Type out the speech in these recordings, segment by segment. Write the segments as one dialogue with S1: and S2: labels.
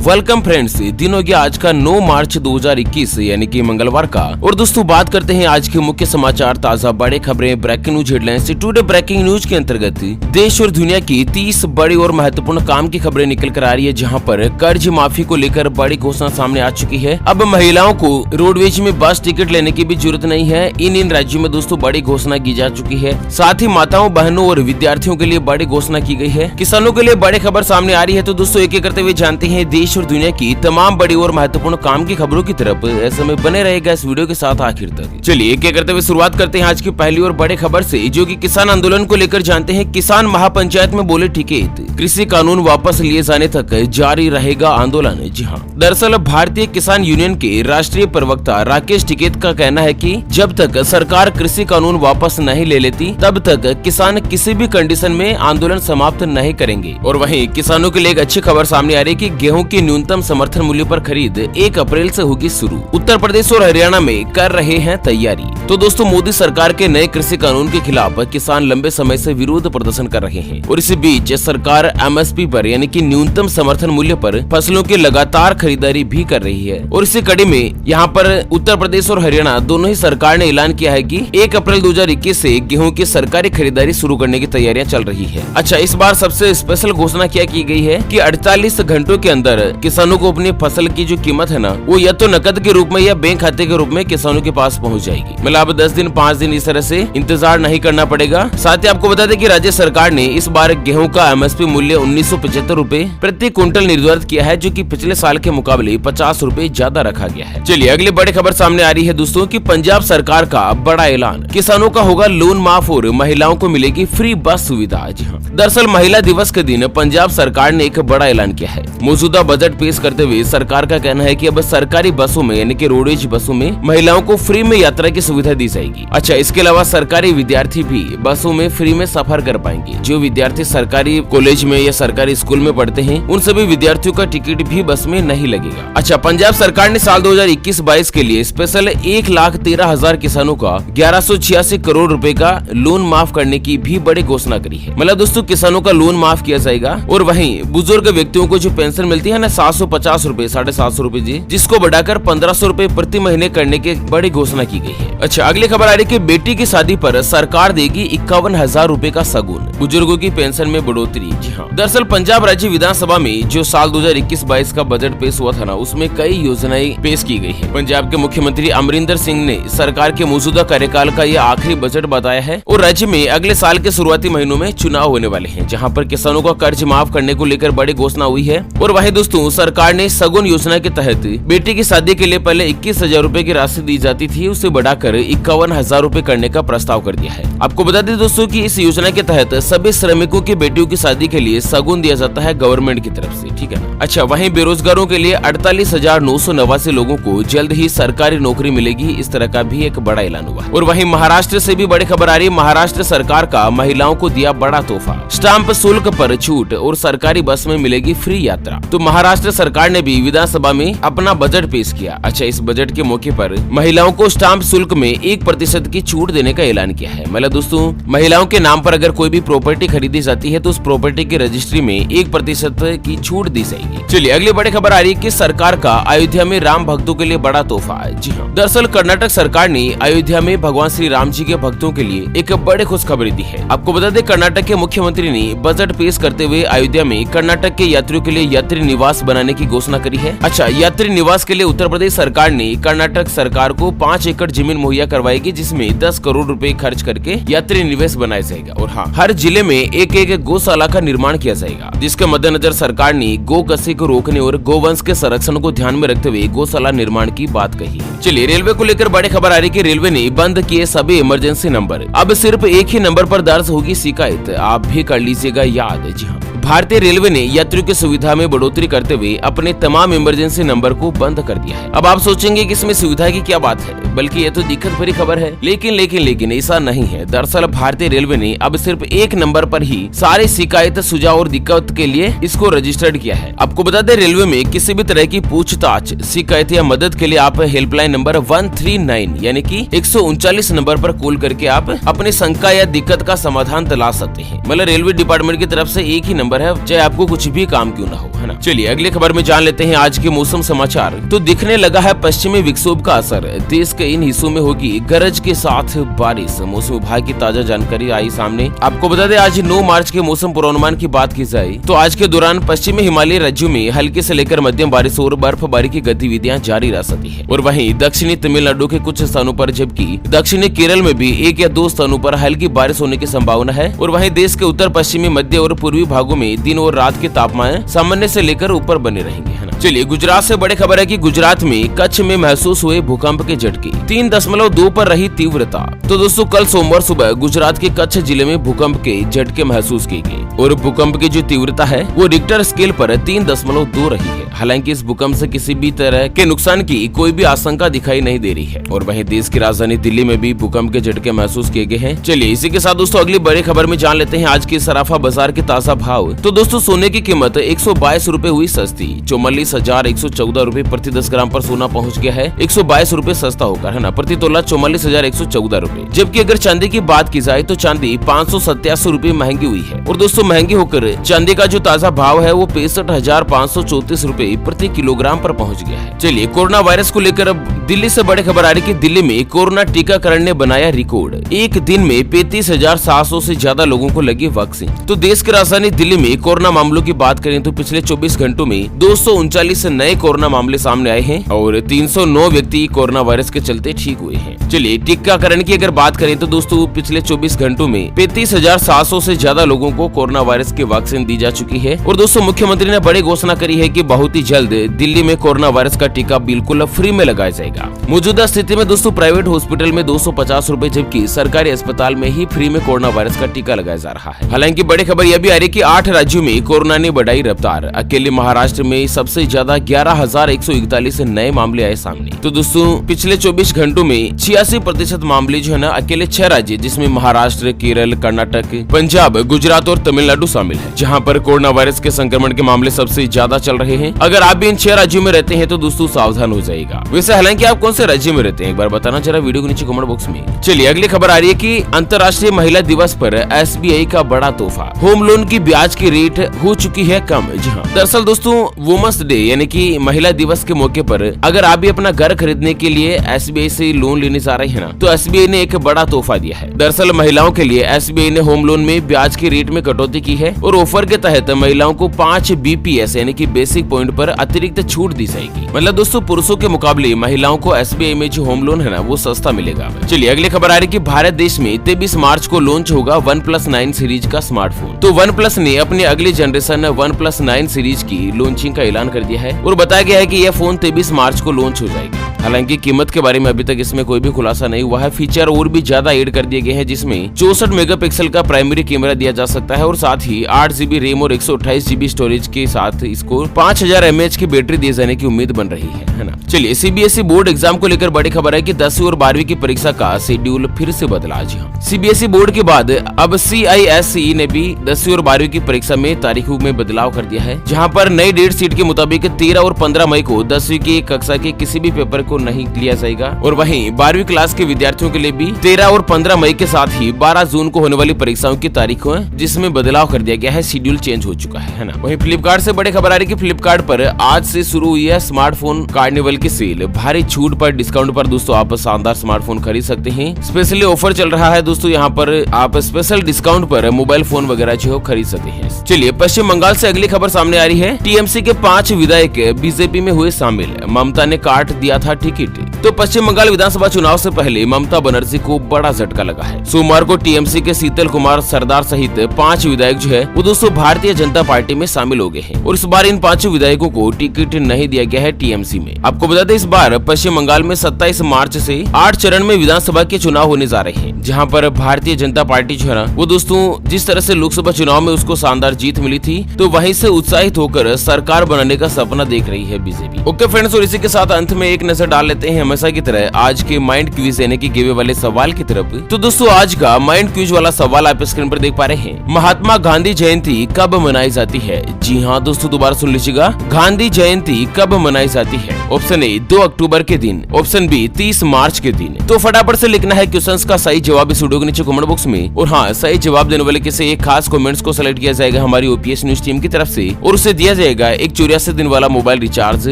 S1: Welcome friends, दिन हो गया आज का 9 मार्च 2021 यानी कि मंगलवार का। और दोस्तों बात करते हैं आज के मुख्य समाचार, ताजा बड़े खबरें, breaking news headlines. Today breaking news के अंतर्गत देश और दुनिया की 30 बड़ी और महत्वपूर्ण काम की खबरें निकल कर आ रही है, जहां पर कर्ज माफी को लेकर बड़ी घोषणा सामने आ चुकी है। अब महिलाओं को रोडवेज में बस टिकट लेने की भी जरूरत नहीं है। इन राज्यों में दोस्तों बड़ी घोषणा की जा चुकी है। साथ ही माताओं, बहनों और विद्यार्थियों के लिए बड़ी घोषणा की गई है। किसानों के लिए बड़ी खबर सामने आ रही है। तो दोस्तों एक एक करते हुए जानते हैं देश और दुनिया की तमाम बड़ी और महत्वपूर्ण काम की खबरों की तरफ। ऐसे में बने रहेगा इस वीडियो के साथ आखिर तक। चलिए एक एक करते हुए शुरुआत करते हैं आज की पहली और बड़ी खबर से, जो कि किसान आंदोलन को लेकर जानते हैं। किसान महापंचायत में बोले टिकट, कृषि कानून वापस लिए जाने तक जारी रहेगा आंदोलन। जी हाँ, दरअसल भारतीय किसान यूनियन के राष्ट्रीय प्रवक्ता राकेश टिकैत का कहना है कि जब तक सरकार कृषि कानून वापस नहीं ले लेती तब तक किसान किसी भी कंडीशन में आंदोलन समाप्त नहीं करेंगे। और वहीं किसानों के लिए एक अच्छी खबर सामने आ रही है कि गेहूं की न्यूनतम समर्थन मूल्य पर खरीद 1 अप्रैल से होगी शुरू। उत्तर प्रदेश और हरियाणा में कर रहे हैं तैयारी। तो दोस्तों मोदी सरकार के नए कृषि कानून के खिलाफ किसान लंबे समय से विरोध प्रदर्शन कर रहे हैं और इसी बीच सरकार एमएसपी पर यानी कि न्यूनतम समर्थन मूल्य पर फसलों की लगातार खरीदारी भी कर रही है। और इसी कड़ी में यहाँ पर उत्तर प्रदेश और हरियाणा दोनों ही सरकार ने ऐलान किया है कि 1 अप्रैल 2021 से गेहूं की सरकारी खरीदारी शुरू करने की तैयारियां चल रही है। अच्छा, इस बार सबसे स्पेशल घोषणा क्या की गई है कि 48 घंटों के अंदर किसानों को अपनी फसल की जो कीमत है ना, वो या तो नकद के रूप में या बैंक खाते के रूप में किसानों के पास पहुंच जाएगी। मतलब अब 10 दिन 5 दिन इस तरह से इंतजार नहीं करना पड़ेगा। साथ ही आपको बता दें कि राज्य सरकार ने इस बार गेहूं का एमएसपी मूल्य 1975 रूपए प्रति क्विंटल निर्धारित किया है, जो कि पिछले साल के मुकाबले 50 रूपए ज्यादा रखा गया है। चलिए अगली बड़ी खबर सामने आ रही है दोस्तों कि पंजाब सरकार का बड़ा ऐलान, किसानों का होगा लोन माफ और महिलाओं को मिलेगी फ्री बस सुविधा। जी हाँ, दरअसल महिला दिवस के दिन पंजाब सरकार ने एक बड़ा ऐलान किया है। मौजूदा बजट पेश करते हुए सरकार का कहना है कि अब सरकारी बसों में यानी कि रोडवेज बसों में महिलाओं को फ्री में यात्रा की सुविधा दी जाएगी। अच्छा, इसके अलावा सरकारी विद्यार्थी भी बसों में फ्री में सफर कर पाएंगे। जो विद्यार्थी सरकारी कॉलेज में या सरकारी स्कूल में पढ़ते हैं उन सभी विद्यार्थियों का टिकट भी बस में नहीं लगेगा। अच्छा, पंजाब सरकार ने साल 2021-22 के लिए स्पेशल 1,13,000 किसानों का 1186 करोड़ रुपए का लोन माफ करने की भी बड़ी घोषणा करी है। मतलब दोस्तों किसानों का लोन माफ किया जाएगा। और वहीं बुजुर्ग व्यक्तियों को जो पेंशन मिलती है ना 750 रूपए 750 रूपए जी, जिसको बढ़ाकर 1500 रूपए प्रति महीने करने की बड़ी घोषणा की गई है। अच्छा, अगली खबर आ रही है कि बेटी की शादी पर सरकार देगी 51,000 रूपए का सगुन, बुजुर्गों की पेंशन में बढ़ोतरी। जी हाँ, दरअसल पंजाब राज्य विधानसभा में जो साल 2021-22 का बजट पेश हुआ था ना, उसमें कई योजनाएं पेश की गई है। पंजाब के मुख्यमंत्री अमरिंदर सिंह ने सरकार के मौजूदा कार्यकाल का यह आखिरी बजट बताया है। और राज्य में अगले साल के शुरुआती महीनों में चुनाव होने वाले हैं, जहाँ पर किसानों का कर्ज माफ करने को लेकर बड़ी घोषणा हुई है। और वहीं दोस्तों सरकार ने सगुन योजना के तहत बेटी की शादी के लिए पहले 21,000 रूपए की राशि दी जाती थी, उसे बढ़ाकर 51,000 रूपए करने का प्रस्ताव कर दिया है। आपको बता दें दोस्तों कि इस योजना के तहत सभी श्रमिकों की बेटियों की शादी के लिए सगुन दिया जाता है गवर्नमेंट की तरफ से, ठीक है ना। अच्छा, वहीं बेरोजगारों के लिए 48,989 लोगों को जल्द ही सरकारी नौकरी मिलेगी, इस तरह का भी एक बड़ा ऐलान हुआ। और वहीं महाराष्ट्र से भी बड़ी खबर आ रही है। महाराष्ट्र सरकार का महिलाओं को दिया बड़ा तोहफा, स्टाम्प शुल्क पर छूट और सरकारी बस में मिलेगी फ्री यात्रा। तो महाराष्ट्र सरकार ने भी विधानसभा में अपना बजट पेश किया। अच्छा, इस बजट के मौके पर महिलाओं को स्टाम्प शुल्क में 1% की छूट देने का ऐलान किया है। मतलब दोस्तों महिलाओं के नाम पर अगर कोई भी प्रॉपर्टी खरीदी जाती है तो उस प्रॉपर्टी की रजिस्ट्री में 1% की छूट दी जाएगी। चलिए अगली बड़ी खबर आ रही है कि सरकार का अयोध्या में राम भक्तों के लिए बड़ा तोहफा। जी हाँ, दरअसल कर्नाटक सरकार ने अयोध्या में भगवान श्री राम जी के भक्तों के लिए एक बड़े खुशखबरी दी है। आपको बता दें कर्नाटक के मुख्यमंत्री ने बजट पेश करते हुए अयोध्या में कर्नाटक के यात्रियों के लिए यात्री निवास बनाने की घोषणा करी है। अच्छा, यात्री निवास के लिए उत्तर प्रदेश सरकार ने कर्नाटक सरकार को 5 एकड़ जमीन मुहैया करवाएगी, जिसमें 10 करोड़ रुपए खर्च करके यात्री निवास बनाया जाएगा। और हाँ, हर जिले में एक गौशाला का निर्माण किया जाएगा, जिसके मद्देनजर सरकार ने गौ कसी को रोकने और गोवंश के संरक्षण को ध्यान में रखते हुए गौशाला निर्माण की बात कही है। चलिए रेलवे को लेकर बड़ी खबर आ रही है कि रेलवे ने बंद किए सभी इमरजेंसी नंबर, अब सिर्फ एक ही नंबर पर दर्ज होगी शिकायत, आप भी कर लीजिएगा याद। जी हाँ, भारतीय रेलवे ने यात्रियों की सुविधा में बढ़ोतरी करते हुए अपने तमाम इमरजेंसी नंबर को बंद कर दिया है। अब आप सोचेंगे कि इसमें सुविधा की क्या बात है, बल्कि ये तो दिक्कत भरी खबर है। लेकिन ऐसा नहीं है। दरअसल भारतीय रेलवे ने अब सिर्फ एक नंबर पर ही सारी शिकायत, सुझाव और दिक्कत के लिए इसको रजिस्टर्ड किया है। आपको बता दें रेलवे में किसी भी तरह की पूछताछ, शिकायत या मदद के लिए आप हेल्पलाइन नंबर 139 यानी कि 139 नंबर पर कॉल करके आप अपनी शंका या दिक्कत का समाधान तलाश सकते हैं। मतलब रेलवे डिपार्टमेंट की तरफ से एक ही नंबर नंबर है, चाहे आपको कुछ भी काम क्यों ना हो, है ना। चलिए अगली खबर में जान लेते हैं आज के मौसम समाचार। तो दिखने लगा है पश्चिमी विक्षोभ का असर, देश के इन हिस्सों में होगी गरज के साथ बारिश। मौसम विभाग की ताजा जानकारी आई सामने। आपको बता दें आज 9 मार्च के मौसम पूर्वानुमान की बात की जाए तो आज के दौरान पश्चिमी हिमालय राज्यों में हल्की से लेकर मध्यम बारिश और बर्फबारी की गतिविधियां जारी रह सकती है। और वहीं दक्षिणी तमिलनाडु के कुछ स्थानों पर जबकि दक्षिणी केरल में भी 1 या 2 स्थानों पर हल्की बारिश होने की संभावना है। और वहीं देश के उत्तर पश्चिमी, मध्य और पूर्वी भागों में दिन और रात के तापमान सामान्य से लेकर ऊपर बने रहेंगे, है ना। चलिए गुजरात से बड़ी खबर है कि गुजरात में कच्छ में महसूस हुए भूकंप के झटके, 3.2 पर रही तीव्रता। तो दोस्तों कल सोमवार सुबह गुजरात के कच्छ जिले में भूकंप के झटके महसूस किए गए और भूकंप की जो तीव्रता है वो रिक्टर स्केल पर 3.2 रही है। हालांकि इस भूकंप से किसी भी तरह के नुकसान की कोई भी आशंका दिखाई नहीं दे रही है। और वहीं देश की राजधानी दिल्ली में भी भूकंप के झटके महसूस किए गए हैं। चलिए इसी के साथ दोस्तों अगली बड़ी खबर में जान लेते हैं आज के सराफा बाजार के ताजा भाव। तो दोस्तों सोने की कीमत 122 रूपए हुई सस्ती, 44,114 रूपए प्रति 10 ग्राम पर सोना पहुंच गया है 122 रूपए सस्ता होकर, है ना, प्रति तोला 44,114 रूपए। जबकि अगर चांदी की बात की जाए तो चांदी 587 रूपए महंगी हुई है। और दोस्तों महंगी होकर चांदी का जो ताजा भाव है वो 65,534 रूपए प्रति किलोग्राम पर पहुंच गया है। चलिए कोरोना वायरस को लेकर अब दिल्ली से बड़ी खबर आ रही कि दिल्ली में कोरोना टीकाकरण ने बनाया रिकॉर्ड, एक दिन में 35,700 से ज्यादा लोगों को लगी वैक्सीन। तो देश की राजधानी दिल्ली में कोरोना मामलों की बात करें तो पिछले 24 घंटों में 239 नए कोरोना मामले सामने आए हैं और 309 व्यक्ति कोरोना वायरस के चलते ठीक हुए हैं। चलिए टीकाकरण की अगर बात करें तो दोस्तों पिछले 24 घंटों में 35,700 से ज्यादा लोगों को कोरोना वायरस की वैक्सीन दी जा चुकी है। और दोस्तों मुख्यमंत्री ने बड़ी घोषणा करी है कि बहुत ही जल्द दिल्ली में कोरोना वायरस का टीका बिल्कुल फ्री में लगाया जाएगा। मौजूदा स्थिति में दोस्तों प्राइवेट हॉस्पिटल में 250 रूपए जबकि सरकारी अस्पताल में ही फ्री में कोरोना वायरस का टीका लगाया जा रहा है। हालांकि बड़ी खबर यह भी आ रही कि 8 राज्यों में कोरोना ने बढ़ाई रफ्तार, अकेले महाराष्ट्र में सबसे ज्यादा 11,141 नए मामले आए सामने। तो दोस्तों पिछले 24 घंटों में 86% मामले जो है ना अकेले 6 राज्य जिसमें महाराष्ट्र, केरल, कर्नाटक, पंजाब, गुजरात और तमिलनाडु शामिल है, जहां पर कोरोना वायरस के संक्रमण के मामले सबसे ज्यादा चल रहे हैं। अगर आप भी इन 6 राज्यों में रहते हैं तो दोस्तों सावधान हो जाएगा। वैसे हालांकि आप कौन से राज्य में रहते हैं एक बार बताना जरा वीडियो के नीचे कमेंट बॉक्स में। चलिए अगली खबर आ रही है कि अंतर्राष्ट्रीय महिला दिवस पर SBI का बड़ा तोहफा, होम लोन की ब्याज की रेट हो चुकी है कम। जी हाँ, दरअसल दोस्तों वुमेन्स डे यानी कि महिला दिवस के मौके पर अगर आप भी अपना घर खरीदने के लिए SBI से लोन लेने जा रहे हैं ना तो SBI ने एक बड़ा तोहफा दिया है। दरअसल महिलाओं के लिए SBI ने होम लोन में ब्याज की रेट में कटौती की है और ऑफर के तहत महिलाओं को 5 BPS यानी कि बेसिक पॉइंट पर अतिरिक्त छूट दी जाएगी। मतलब दोस्तों पुरुषों के मुकाबले महिलाओं को SBI में जो होम लोन है ना वो सस्ता मिलेगा। चलिए अगली खबर आ रही कि भारत देश में 23 मार्च को लॉन्च होगा OnePlus 9 सीरीज का स्मार्टफोन। तो OnePlus ने अपनी अगली जनरेशन OnePlus 9 सीरीज की लॉन्चिंग का ऐलान कर दिया है और बताया गया है कि यह फोन 23 मार्च को लॉन्च हो जाएगा। हालांकि कीमत के बारे में अभी तक इसमें कोई भी खुलासा नहीं हुआ है। फीचर और भी ज्यादा ऐड कर दिए गए हैं जिसमें 64 मेगापिक्सल का प्राइमरी कैमरा दिया जा सकता है और साथ ही 8 GB रैम और 128 GB स्टोरेज के साथ इसको 5000 mAh की बैटरी दिए जाने की उम्मीद बन रही है ना। चलिए CBSE बोर्ड एग्जाम को लेकर बड़ी खबर है कि 10वीं और 12वीं की परीक्षा का शेड्यूल फिर से बदला। जी हाँ, CBSE बोर्ड के बाद अब CISE ने भी 10वीं और 12वीं की परीक्षा में तारीखों में बदलाव कर दिया है, जहां पर नई डेट शीट के मुताबिक 13 और 15 मई को 10वीं की कक्षा के किसी भी पेपर को नहीं लिया जाएगा। और वहीं 12वीं क्लास के विद्यार्थियों के लिए भी 13 और 15 मई के साथ ही 12 जून को होने वाली परीक्षाओं की तारीखों जिसमें बदलाव कर दिया गया है, शेड्यूल चेंज हो चुका है ना। वहीं फ्लिपकार्ट से बड़ी खबर आ रही है कि फ्लिपकार्ट पर आज से शुरू हुई है स्मार्टफोन कार्निवल की सेल। भारी छूट पर डिस्काउंट पर दोस्तों आप शानदार स्मार्टफोन खरीद सकते हैं। स्पेशली ऑफर चल रहा है दोस्तों, यहाँ पर आप स्पेशल डिस्काउंट पर मोबाइल फोन वगैरह जो खरीद सकते हैं। चलिए पश्चिम बंगाल से अगली खबर सामने आ रही है। TMC के 5 विधायक बीजेपी में हुए शामिल, ममता ने काट दिया था टिकट। तो पश्चिम बंगाल विधानसभा चुनाव से पहले ममता बनर्जी को बड़ा झटका लगा है। सोमवार को TMC के शीतल कुमार सरदार सहित 5 विधायक जो है वो दोस्तों भारतीय जनता पार्टी में शामिल हो गए हैं और इस बार इन 5 विधायकों को टिकट नहीं दिया गया है TMC में। आपको बता दें इस बार पश्चिम बंगाल में 27 मार्च से 8 चरण में विधानसभा के चुनाव होने जा रहे हैं, जहां पर भारतीय जनता पार्टी जो है ना वो दोस्तों जिस तरह से लोकसभा चुनाव में उसको शानदार जीत मिली थी तो वहीं से उत्साहित होकर सरकार बनाने का सपना देख रही है बीजेपी। ओके फ्रेंड्स, और इसी के साथ अंत में एक नजर डाल लेते हैं हमेशा की तरह आज के माइंड क्विज यानी कि गिवे वाले सवाल की तरफ। तो दोस्तों आज का माइंड क्विज वाला सवाल आप स्क्रीन पर देख पा रहे हैं। महात्मा गांधी जयंती कब मनाई जाती है? जी हाँ दोस्तों, दोबारा सुन लीजिएगा, गांधी जयंती कब मनाई जाती है? ऑप्शन ए 2 अक्टूबर के दिन, ऑप्शन बी 30 मार्च के दिन। तो फटाफट से लिखना है क्वेश्चंस का सही जवाब इस वीडियो के नीचे कमेंट बॉक्स में, और हाँ, सही जवाब देने वाले किसी एक खास कमेंट्स को सेलेक्ट किया जाएगा हमारी ओपीएस न्यूज टीम की तरफ से, और उसे दिया जाएगा एक 84 दिन वाला मोबाइल रिचार्ज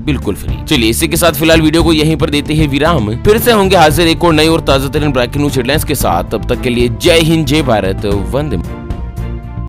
S1: बिल्कुल फ्री। चलिए इसी के साथ फिलहाल वीडियो को यहीं पर देते हैं विराम, फिर से होंगे हाजिर एक और नई और ताजा तरीन ब्रेकिंग न्यूज हेडलाइंस के साथ। तब तक के लिए जय हिंद, जय भारत, वंदे।